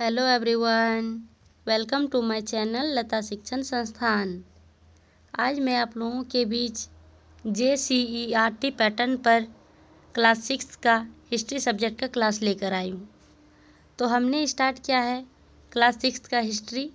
Hello everyone, welcome to my channel Lata Shikshan Sansthan. आज मैं आप लोगों के बीच JCERT पैटर्न पर क्लास 6 का हिस्ट्री सब्जेक्ट का क्लास लेकर आई हूँ। तो हमने स्टार्ट किया है क्लास 6 का हिस्ट्री।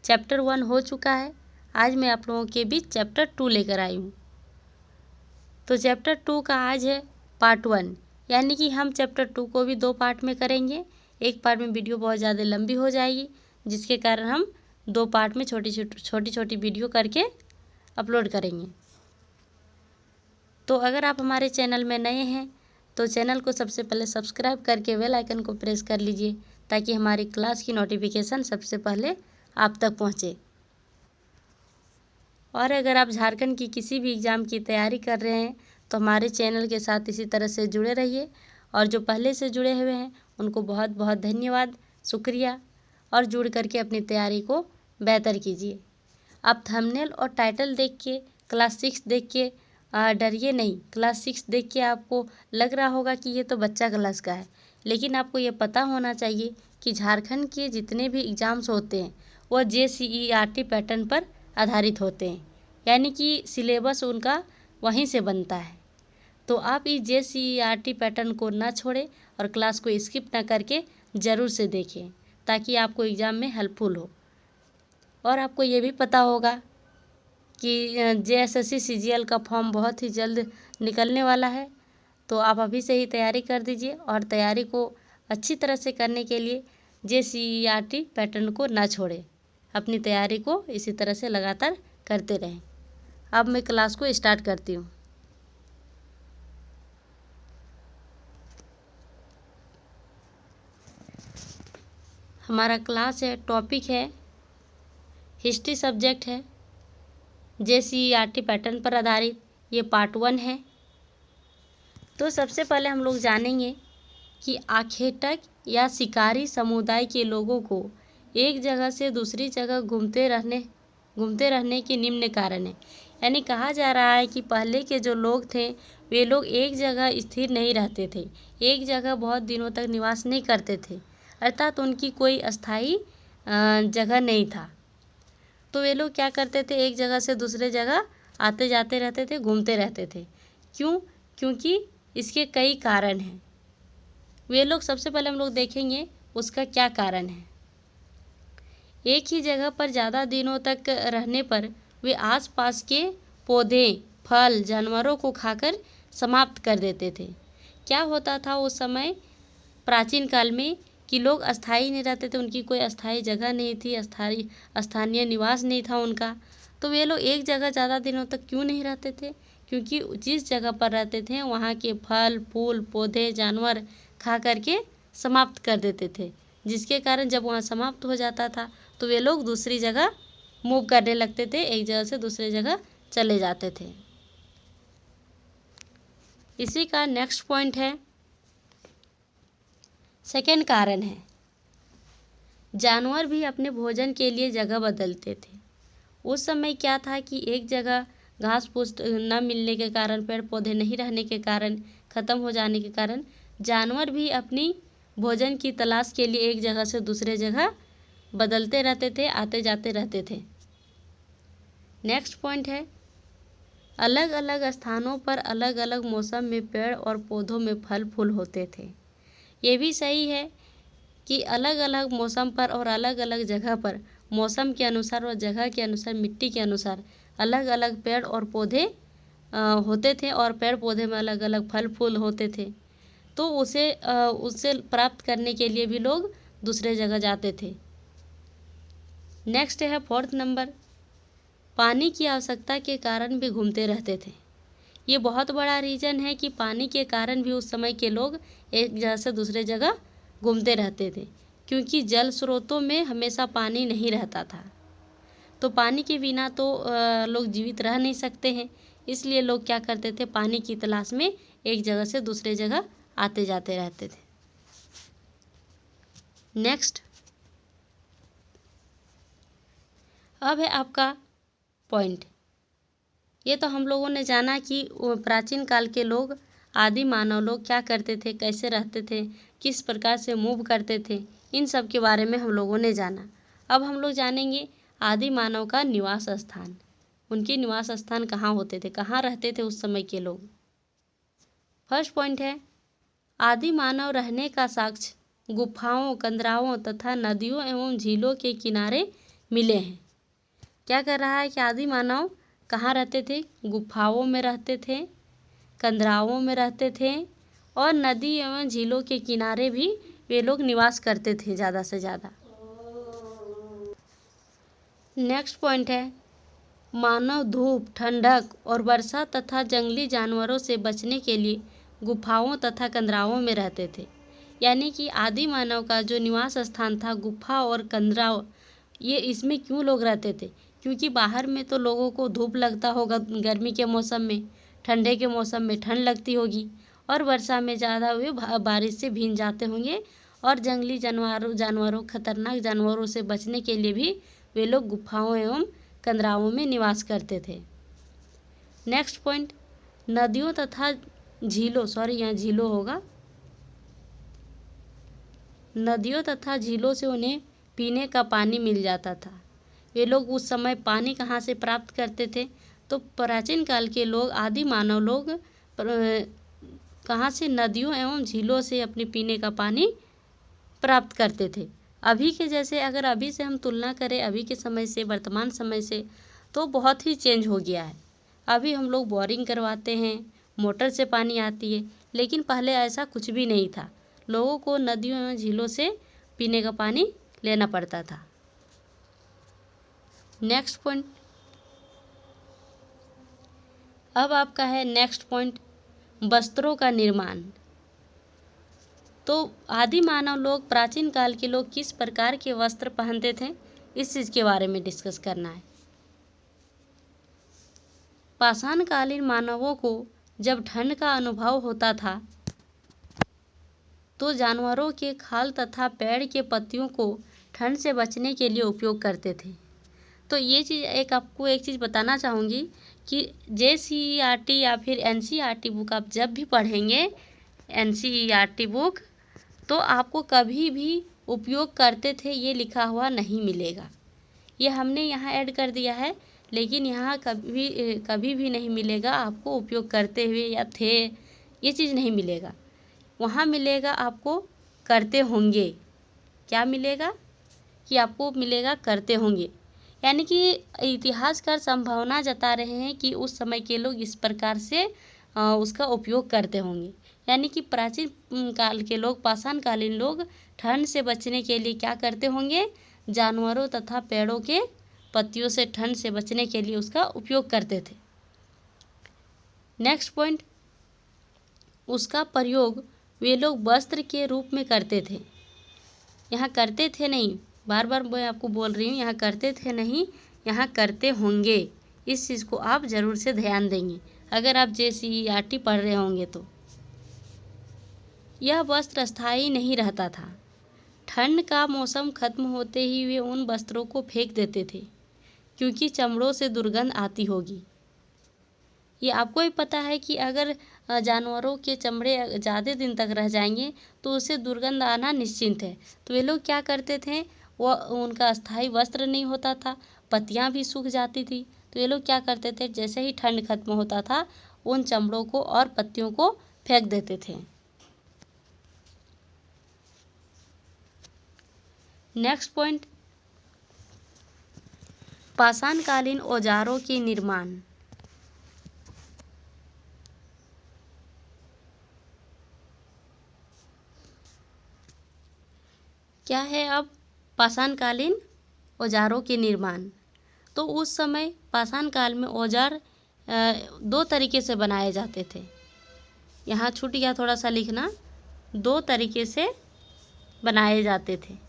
चैप्टर 1 हो चुका है। आज मैं आप लोगों के बीच चैप्टर 2 लेकर आई हूँ। तो चैप्टर 2 का आज है पार्ट 1, यानी कि हम चैप्टर 2 को भी 2 पार्ट में करेंगे। एक पार्ट में वीडियो बहुत ज़्यादा लंबी हो जाएगी, जिसके कारण हम 2 पार्ट में छोटी छोटी वीडियो करके अपलोड करेंगे। तो अगर आप हमारे चैनल में नए हैं तो चैनल को सबसे पहले सब्सक्राइब करके बेल आइकन को प्रेस कर लीजिए, ताकि हमारी क्लास की नोटिफिकेशन सबसे पहले आप तक पहुंचे। और अगर आप झारखंड की किसी भी एग्ज़ाम की तैयारी कर रहे हैं तो हमारे चैनल के साथ इसी तरह से जुड़े रहिए। और जो पहले से जुड़े हुए हैं उनको बहुत बहुत धन्यवाद, शुक्रिया। और जुड़ करके अपनी तैयारी को बेहतर कीजिए। आप थंबनेल और टाइटल देख के क्लास 6 देख के डरिए नहीं। क्लास 6 देख के आपको लग रहा होगा कि ये तो बच्चा क्लास का है, लेकिन आपको ये पता होना चाहिए कि झारखंड के जितने भी एग्ज़ाम्स होते हैं वह JCERT पैटर्न पर आधारित होते हैं, यानी कि सिलेबस उनका वहीं से बनता है। तो आप इस JCERT पैटर्न को ना छोड़ें और क्लास को स्किप ना करके ज़रूर से देखें, ताकि आपको एग्ज़ाम में हेल्पफुल हो। और आपको ये भी पता होगा कि JSSC CGL का फॉर्म बहुत ही जल्द निकलने वाला है। तो आप अभी से ही तैयारी कर दीजिए, और तैयारी को अच्छी तरह से करने के लिए JCERT पैटर्न को ना छोड़ें। अपनी तैयारी को इसी तरह से लगातार करते रहें। अब मैं क्लास को स्टार्ट करती हूँ। हमारा क्लास है, टॉपिक है हिस्ट्री सब्जेक्ट है, JCERT पैटर्न पर आधारित। ये पार्ट 1 है। तो सबसे पहले हम लोग जानेंगे कि आखेटक या शिकारी समुदाय के लोगों को एक जगह से दूसरी जगह घूमते रहने के निम्न कारण है। यानी कहा जा रहा है कि पहले के जो लोग थे वे लोग एक जगह स्थिर नहीं रहते थे, एक जगह बहुत दिनों तक निवास नहीं करते थे, अर्थात उनकी कोई अस्थाई जगह नहीं था। तो वे लोग क्या करते थे, एक जगह से दूसरे जगह आते जाते रहते थे, घूमते रहते थे। क्यों? क्योंकि इसके कई कारण हैं। वे लोग सबसे पहले हम लोग देखेंगे उसका क्या कारण है। एक ही जगह पर ज़्यादा दिनों तक रहने पर वे आसपास के पौधे, फल, जानवरों को खाकर समाप्त कर देते थे। क्या होता था उस समय प्राचीन काल में कि लोग अस्थाई नहीं रहते थे, उनकी कोई अस्थाई जगह नहीं थी, स्थानीय निवास नहीं था उनका। तो वे लोग एक जगह ज़्यादा दिनों तक क्यों नहीं रहते थे? क्योंकि जिस जगह पर रहते थे वहाँ के फल, फूल, पौधे, जानवर खा करके समाप्त कर देते थे, जिसके कारण जब वहाँ समाप्त हो जाता था तो वे लोग दूसरी जगह मूव करने लगते थे, एक जगह से दूसरी जगह चले जाते थे। इसी का नेक्स्ट पॉइंट है, सेकेंड कारण है, जानवर भी अपने भोजन के लिए जगह बदलते थे। उस समय क्या था कि एक जगह घास फूस न मिलने के कारण, पेड़ पौधे नहीं रहने के कारण, ख़त्म हो जाने के कारण जानवर भी अपनी भोजन की तलाश के लिए एक जगह से दूसरे जगह बदलते रहते थे, आते जाते रहते थे। नेक्स्ट पॉइंट है, अलग अलग स्थानों पर अलग अलग मौसम में पेड़ और पौधों में फल फूल होते थे। ये भी सही है कि अलग अलग मौसम पर और अलग अलग जगह पर मौसम के अनुसार और जगह के अनुसार, मिट्टी के अनुसार अलग अलग पेड़ और पौधे होते थे, और पेड़ पौधे में अलग अलग फल फूल होते थे। तो उसे प्राप्त करने के लिए भी लोग दूसरे जगह जाते थे। नेक्स्ट है फोर्थ नंबर, पानी की आवश्यकता के कारण भी घूमते रहते थे। ये बहुत बड़ा रीज़न है कि पानी के कारण भी उस समय के लोग एक जगह से दूसरे जगह घूमते रहते थे, क्योंकि जल स्रोतों में हमेशा पानी नहीं रहता था। तो पानी के बिना तो लोग जीवित रह नहीं सकते हैं, इसलिए लोग क्या करते थे, पानी की तलाश में एक जगह से दूसरे जगह आते जाते रहते थे। नेक्स्ट, अब है आपका पॉइंट। ये तो हम लोगों ने जाना कि प्राचीन काल के लोग, आदि मानव लोग क्या करते थे, कैसे रहते थे, किस प्रकार से मूव करते थे, इन सब के बारे में हम लोगों ने जाना। अब हम लोग जानेंगे आदि मानव का निवास स्थान। उनके निवास स्थान कहाँ होते थे, कहाँ रहते थे उस समय के लोग। फर्स्ट पॉइंट है, आदि मानव रहने का साक्ष्य गुफाओं, कंदराओं तथा नदियों एवं झीलों के किनारे मिले हैं। क्या कर रहा है कि आदि मानव कहाँ रहते थे, गुफाओं में रहते थे, कंदराओं में रहते थे और नदी एवं झीलों के किनारे भी वे लोग निवास करते थे ज़्यादा से ज़्यादा। नेक्स्ट पॉइंट है, मानव धूप, ठंडक और वर्षा तथा जंगली जानवरों से बचने के लिए गुफाओं तथा कंदराओं में रहते थे। यानी कि आदि मानव का जो निवास स्थान था गुफा और कंदराव, ये इसमें क्यों लोग रहते थे, क्योंकि बाहर में तो लोगों को धूप लगता होगा गर्मी के मौसम में, ठंडे के मौसम में ठंड लगती होगी और वर्षा में ज़्यादा वे बारिश से भीग जाते होंगे और जंगली जानवरों खतरनाक जानवरों से बचने के लिए भी वे लोग गुफाओं एवं कंदराओं में निवास करते थे। नेक्स्ट पॉइंट, नदियों तथा झीलों, यहाँ झीलों होगा, नदियों तथा झीलों से उन्हें पीने का पानी मिल जाता था। वे लोग उस समय पानी कहाँ से प्राप्त करते थे, तो प्राचीन काल के लोग, आदि मानव लोग कहाँ से, नदियों एवं झीलों से अपने पीने का पानी प्राप्त करते थे। अभी के जैसे अगर अभी से हम तुलना करें, अभी के समय से, वर्तमान समय से, तो बहुत ही चेंज हो गया है। अभी हम लोग बोरिंग करवाते हैं, मोटर से पानी आती है, लेकिन पहले ऐसा कुछ भी नहीं था। लोगों को नदियों एवं झीलों से पीने का पानी लेना पड़ता था। नेक्स्ट पॉइंट, अब आपका है नेक्स्ट पॉइंट, वस्त्रों का निर्माण। तो आदि मानव लोग, प्राचीन काल के लोग किस प्रकार के वस्त्र पहनते थे, इस चीज़ के बारे में डिस्कस करना है। पाषाण कालीन मानवों को जब ठंड का अनुभव होता था तो जानवरों के खाल तथा पेड़ के पत्तियों को ठंड से बचने के लिए उपयोग करते थे। तो ये चीज़ आपको एक चीज़ बताना चाहूँगी कि JCERT या फिर NCERT बुक आप जब भी पढ़ेंगे, NCERT बुक, तो आपको कभी भी उपयोग करते थे ये लिखा हुआ नहीं मिलेगा। ये हमने यहाँ ऐड कर दिया है, लेकिन यहाँ कभी भी नहीं मिलेगा आपको उपयोग करते हुए या थे, ये चीज़ नहीं मिलेगा। वहाँ मिलेगा आपको करते होंगे। क्या मिलेगा कि आपको मिलेगा करते होंगे। यानी कि इतिहासकार संभावना जता रहे हैं कि उस समय के लोग इस प्रकार से उसका उपयोग करते होंगे। यानी कि प्राचीन काल के लोग, पाषाण कालीन लोग ठंड से बचने के लिए क्या करते होंगे, जानवरों तथा पेड़ों के पत्तियों से ठंड से बचने के लिए उसका उपयोग करते थे। नेक्स्ट पॉइंट, उसका प्रयोग वे लोग वस्त्र के रूप में करते थे। यहाँ करते थे नहीं, बार बार मैं आपको बोल रही हूँ, यहाँ करते थे नहीं, यहाँ करते होंगे। इस चीज़ को आप ज़रूर से ध्यान देंगे अगर आप JCERT पढ़ रहे होंगे तो। यह वस्त्र स्थायी नहीं रहता था। ठंड का मौसम खत्म होते ही वे उन वस्त्रों को फेंक देते थे क्योंकि चमड़ों से दुर्गंध आती होगी। ये आपको ही पता है कि अगर जानवरों के चमड़े ज़्यादा दिन तक रह जाएंगे तो उससे दुर्गंध आना निश्चिंत है। तो वे लोग क्या करते थे, वो उनका स्थायी वस्त्र नहीं होता था, पत्तियां भी सूख जाती थी, तो ये लोग क्या करते थे, जैसे ही ठंड खत्म होता था उन चमड़ों को और पत्तियों को फेंक देते थे। नेक्स्ट पॉइंट, पाषाणकालीन औजारों के निर्माण। क्या है अब पाषाणकालीन औजारों के निर्माण। तो उस समय पाषाण काल में औजार 2 तरीके से बनाए जाते थे। यहाँ छूट गया थोड़ा सा लिखना, 2 तरीके से बनाए जाते थे।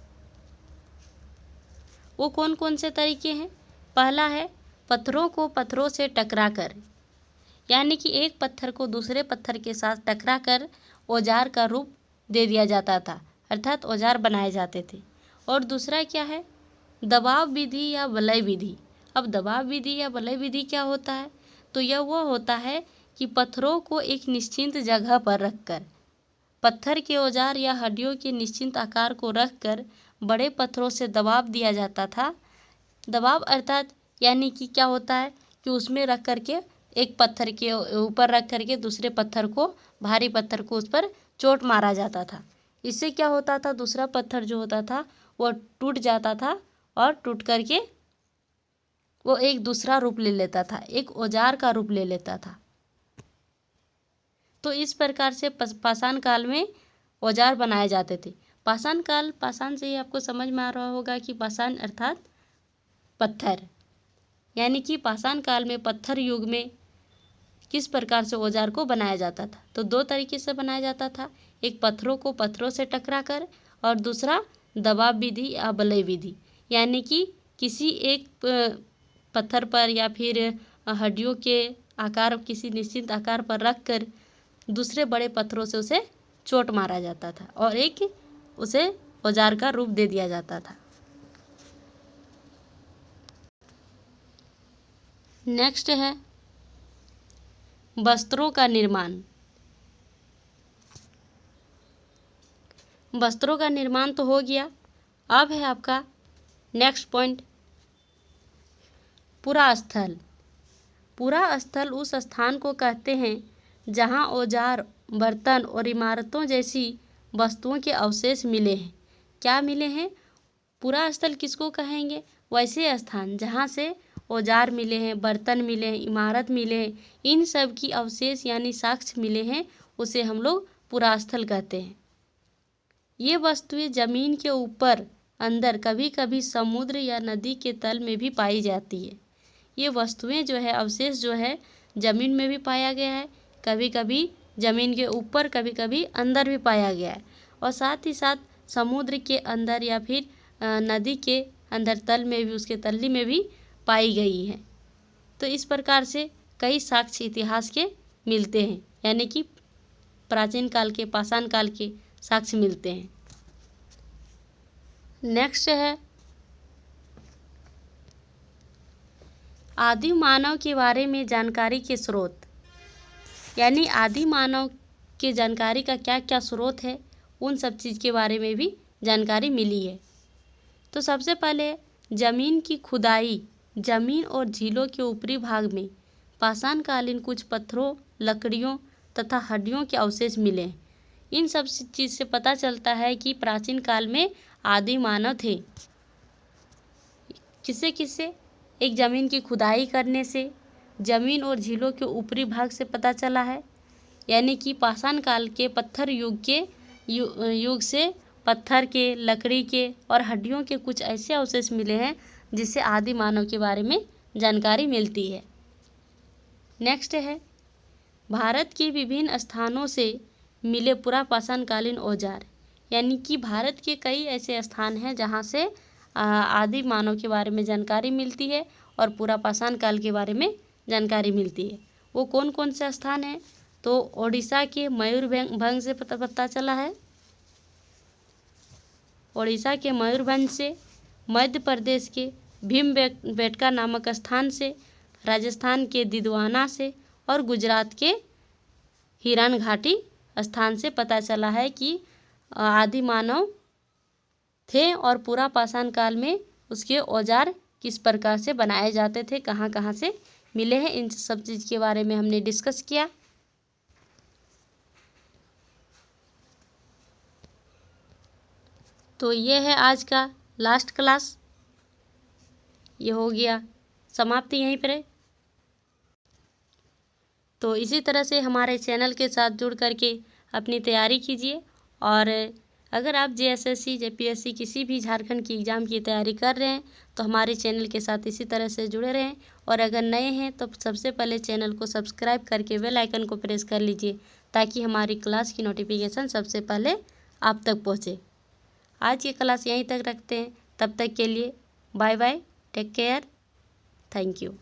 वो कौन कौन से तरीके हैं। पहला है पत्थरों को पत्थरों से टकरा कर, यानी कि एक पत्थर को दूसरे पत्थर के साथ टकरा कर औजार का रूप दे दिया जाता था, अर्थात औजार बनाए जाते थे। और दूसरा क्या है, दबाव विधि या वलय विधि। अब दबाव विधि या वलय विधि क्या होता है, तो यह वो होता है कि पत्थरों को एक निश्चित जगह पर रखकर पत्थर के औजार या हड्डियों के निश्चित आकार को रखकर बड़े पत्थरों से दबाव दिया जाता था। दबाव अर्थात यानी कि क्या होता है कि उसमें रख करके एक पत्थर के ऊपर रख करके दूसरे पत्थर को, भारी पत्थर को उस पर चोट मारा जाता था। इससे क्या होता था, दूसरा पत्थर जो होता था वो टूट जाता था और टूट करके वो एक दूसरा रूप ले लेता था, एक औजार का रूप ले लेता था। तो इस प्रकार से पाषाण काल में औजार बनाए जाते थे। पाषाण काल, पाषाण से ही आपको समझ में आ रहा होगा कि पाषाण अर्थात पत्थर, यानी कि पाषाण काल में पत्थर युग में किस प्रकार से औजार को बनाया जाता था। तो दो तरीके से बनाया जाता था, एक पत्थरों को पत्थरों से टकरा कर और दूसरा दबाव विधि या बलय विधि, यानी कि किसी एक पत्थर पर या फिर हड्डियों के आकार, किसी निश्चित आकार पर रख कर दूसरे बड़े पत्थरों से उसे चोट मारा जाता था और एक उसे औजार का रूप दे दिया जाता था। नेक्स्ट है वस्त्रों का निर्माण। वस्त्रों का निर्माण तो हो गया। अब है आपका नेक्स्ट पॉइंट, पुरा स्थल। पुरा स्थल उस स्थान को कहते हैं जहां औजार, बर्तन और इमारतों जैसी वस्तुओं के अवशेष मिले हैं। क्या मिले हैं? पुरा स्थल किसको कहेंगे? वैसे स्थान जहां से औजार मिले हैं, बर्तन मिले हैं, इमारत मिले हैं, इन सब की अवशेष यानी साक्ष्य मिले हैं, उसे हम लोग पुरा स्थल कहते हैं। ये वस्तुएं जमीन के ऊपर, अंदर, कभी कभी समुद्र या नदी के तल में भी पाई जाती है। ये वस्तुएं जो है, अवशेष जो है, जमीन में भी पाया गया है, कभी कभी जमीन के ऊपर, कभी कभी अंदर भी पाया गया है, और साथ ही साथ समुद्र के अंदर या फिर नदी के अंदर तल में भी, उसके तल्ली में भी पाई गई है। तो इस प्रकार से कई साक्ष्य इतिहास के मिलते हैं, यानी कि प्राचीन काल के, पाषाण काल के साक्ष्य मिलते हैं। नेक्स्ट है आदि मानव के बारे में जानकारी के स्रोत, यानी आदि मानव के जानकारी का क्या क्या स्रोत है, उन सब चीज़ के बारे में भी जानकारी मिली है। तो सबसे पहले जमीन की खुदाई, जमीन और झीलों के ऊपरी भाग में पाषाण कालीन कुछ पत्थरों, लकड़ियों तथा हड्डियों के अवशेष मिले हैं। इन सब चीज़ से पता चलता है कि प्राचीन काल में आदि मानव थे। किससे किससे? एक ज़मीन की खुदाई करने से, जमीन और झीलों के ऊपरी भाग से पता चला है, यानी कि पाषाण काल के पत्थर युग के युग से पत्थर के, लकड़ी के और हड्डियों के कुछ ऐसे अवशेष मिले हैं जिससे आदि मानव के बारे में जानकारी मिलती है। नेक्स्ट है भारत के विभिन्न स्थानों से मिले पुरा पाषाण कालीन औजार, यानी कि भारत के कई ऐसे स्थान हैं जहां से आदि मानव के बारे में जानकारी मिलती है और पुरा पाषाण काल के बारे में जानकारी मिलती है। वो कौन कौन से स्थान हैं? तो ओडिशा के मयूरभंज से पता चला है, ओडिशा के मयूरभंज से, मध्य प्रदेश के भीमबेटका नामक स्थान से, राजस्थान के दिदवाना से और गुजरात के हिरन घाटी स्थान से पता चला है कि आदि मानव थे और पुरा पाषाण काल में उसके औजार किस प्रकार से बनाए जाते थे, कहाँ कहाँ से मिले हैं, इन सब चीज़ के बारे में हमने डिस्कस किया। तो ये है आज का लास्ट क्लास, ये हो गया समाप्त यहीं पर। तो इसी तरह से हमारे चैनल के साथ जुड़ करके अपनी तैयारी कीजिए, और अगर आप JSSC, JPSC किसी भी झारखंड की एग्ज़ाम की तैयारी कर रहे हैं तो हमारे चैनल के साथ इसी तरह से जुड़े रहें, और अगर नए हैं तो सबसे पहले चैनल को सब्सक्राइब करके बेल आइकन को प्रेस कर लीजिए ताकि हमारी क्लास की नोटिफिकेशन सबसे पहले आप तक पहुँचे। आज की क्लास यहीं तक रखते हैं, तब तक के लिए bye bye, take care, thank you.